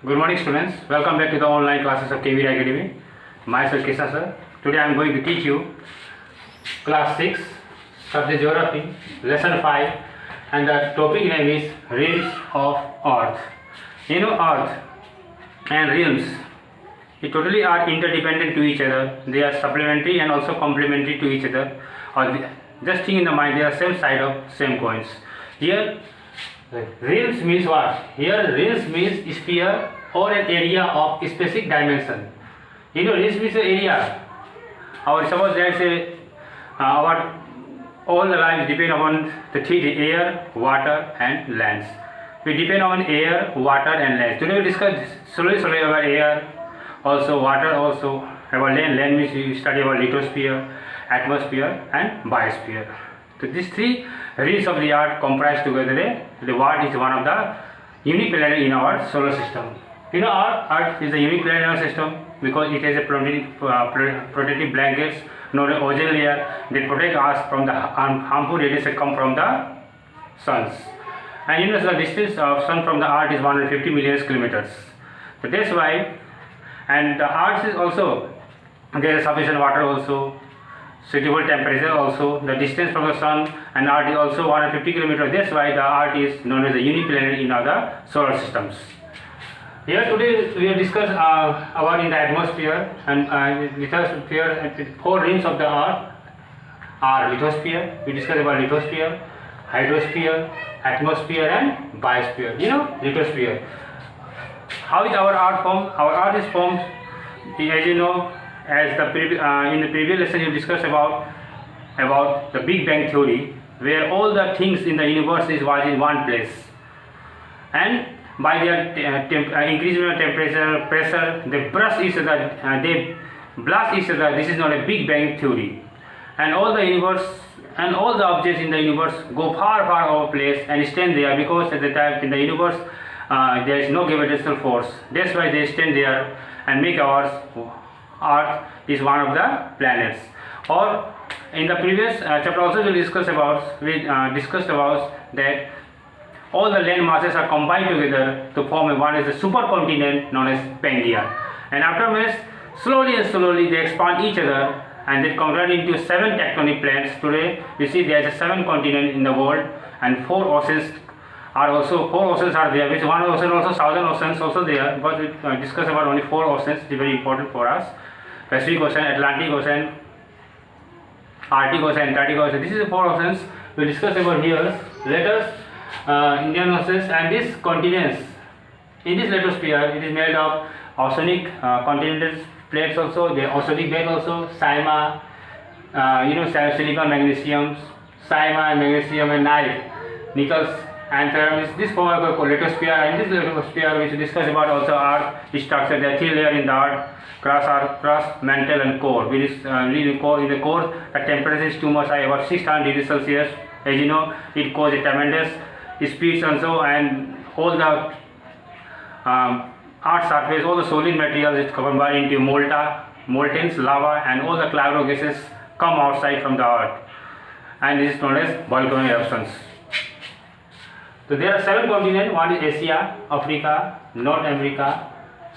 Good morning students, welcome back to the online classes of KVD Academy. Myself Krishna sir. Today I am going to teach you class 6, subject geography, lesson 5, and the topic name is realms of earth. You know, earth and realms, they totally are interdependent to each other. They are supplementary and also complementary to each other, or just think in the mind, they are same side of same coins. Here realms means what? Here realms means sphere or an area of specific dimension. You know, realms means area. Or suppose let's say our all the lives depend upon the three: air, water, and lands. We depend on air, water, and lands. Today we discuss slowly about air, also water, also about land. Land means we study about lithosphere, atmosphere, and biosphere. So these three realms of the earth comprise together the world is one of the unique planet in our solar system. You know, our earth is a unique planet in our system because it has a protective blankets known as ozone layer that protect us from the harmful radiation come from the suns. And you know, the distance of sun from the earth is 150 million kilometers. So that's why, and the earth is also, there is sufficient water also, suitable temperature also. The distance from the sun and earth is also 150 kilometers. That's why the earth is known as a unique planet in other solar systems. Here today we will discuss about in the atmosphere and lithosphere. Four rings of the earth are lithosphere. We discuss about lithosphere, hydrosphere, atmosphere, and biosphere. You know, lithosphere. How is our earth formed? Our earth is formed, as you know, as in the previous lesson you discussed about the Big Bang theory, where all the things in the universe was in one place, and by their increasing temperature, pressure, they blast each other. This is not a Big Bang theory, and all the universe and all the objects in the universe go far over place and stand there because at the time in the universe there is no gravitational force. That's why they stand there and make our Earth is one of the planets. Or in the previous chapter also we discussed about that all the land masses are combined together to form one is a supercontinent known as Pangaea, and afterwards slowly they expand each other and they convert into 7 tectonic plates. Today you see there is a 7 continents in the world and 4 oceans are there, which one ocean also southern oceans also there, but we discuss about only 4 oceans, very important for us: Pacific Ocean, Atlantic Ocean, Arctic Ocean, Antarctic Ocean. This is the 4 oceans we discuss about here. Let us Indian oceans and these continents. In this lithosphere, it is made of oceanic continental plates also, the oceanic belt also, Sima, silicon, magnesium, Sima, magnesium, and nickels, and this form of a lithosphere. In this lithosphere, we should discuss about also earth structure. There are 3 layers in the earth: crust, mantle, and core. In the core, the temperature is too much high, about 600 degrees Celsius. As you know, it causes a tremendous speeds also, and all the earth surface, all the solid materials is combined into molten lava, and all the cloud gases come outside from the earth, and this is known as volcanic eruptions. So there are 7 continents. One is Asia, Africa, North America,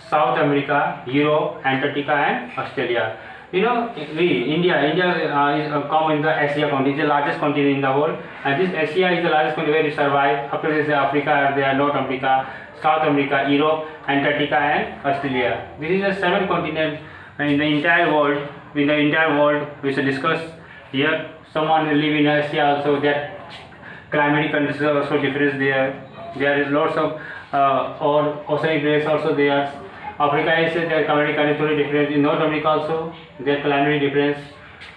South America, Europe, Antarctica, and Australia. You know, India is come in the Asia continent. It is the largest continent in the world, and this Asia is the largest continent where we survive. After this, Africa, there are North America, South America, Europe, Antarctica, and Australia. This is the 7 continents in the entire world. In the entire world, we should discuss here. Someone will live in Asia also. That climatic conditions are also different there. There is lots of oceanic rays also there. Africa is their climatic conditions different. In North America also their climatic difference.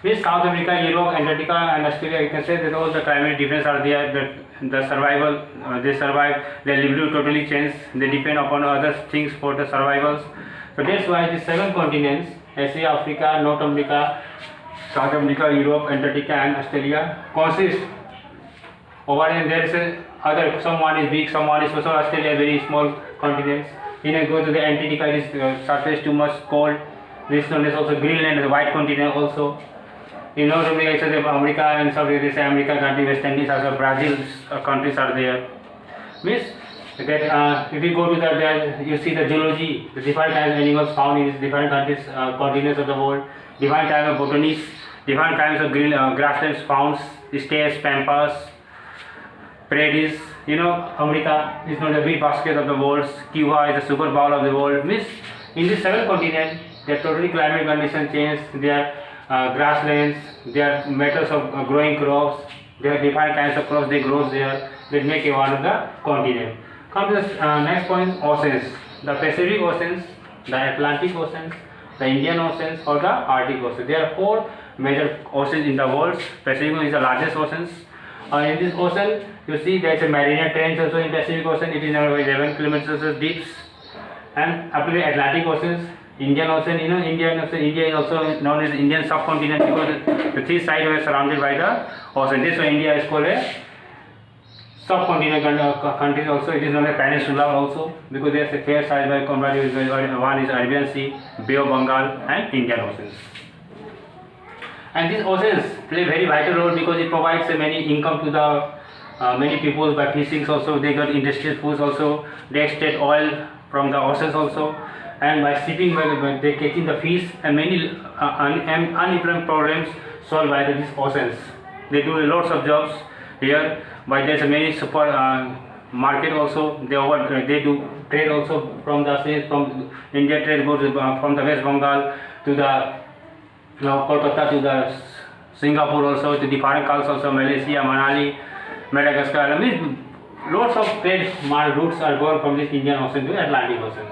With South America, Europe, Antarctica, and Australia, you can say that all the climatic difference are there. That the survival, they survive. Their livelihood totally change. They depend upon other things for the survivals. So that's why these 7 continents: Asia, Africa, North America, South America, Europe, Antarctica, and Australia consist. Over and there is other, someone is big, someone is small. Australia very small continents. When I go to the Antarctica, it is surface too much cold. This one is also Greenland, the white continent also. In North America, America and South America, America country, West Indies, also Brazil countries are there. Means That if you go to the you see the geology, the different kinds of animals found in different countries, continents of the world, different kinds of botanies, different kinds of green grasslands found, steppes, pampas, prairies. You know, Amrita is not the big basket of the world. Cuba is the super bowl of the world. Means in this 7 continents, their totally climate condition changed. Their grasslands, their methods of growing crops, there are different kinds of crops they grow there. That make it one of the continent. Come to the next point, oceans. The Pacific Oceans, the Atlantic Oceans, the Indian Oceans, or the Arctic Ocean. There are 4 major oceans in the world. Pacific is the largest oceans. In this ocean, you see there is a marine trench also in Pacific Ocean. It is around 11 kilometers deep. And up to the Atlantic Oceans, Indian Ocean. You know, Indian Ocean. India is also known as Indian subcontinent because the 3 sides were surrounded by the ocean. This way, India is called a subcontinent countries also. It is known as peninsula also because there is a fair size by comparison. One is Arabian Sea, Bay of Bengal, and Indian Oceans. And these oceans play very vital role because it provides many income to the many people by fishing also. They got industrial foods also. They extract oil from the oceans also. And by shipping, by they catching the fish, and many unemployment problems solved by these oceans. They do lots of jobs here. But there's a many super market also. They do trade also from the sea. From India trade goes from the West Bengal to the Kolkata to the Singapore also, to the foreign calls also, Malaysia, Manali, Madagascar. I mean, lots of trade routes are going from this Indian Ocean to Atlantic Ocean.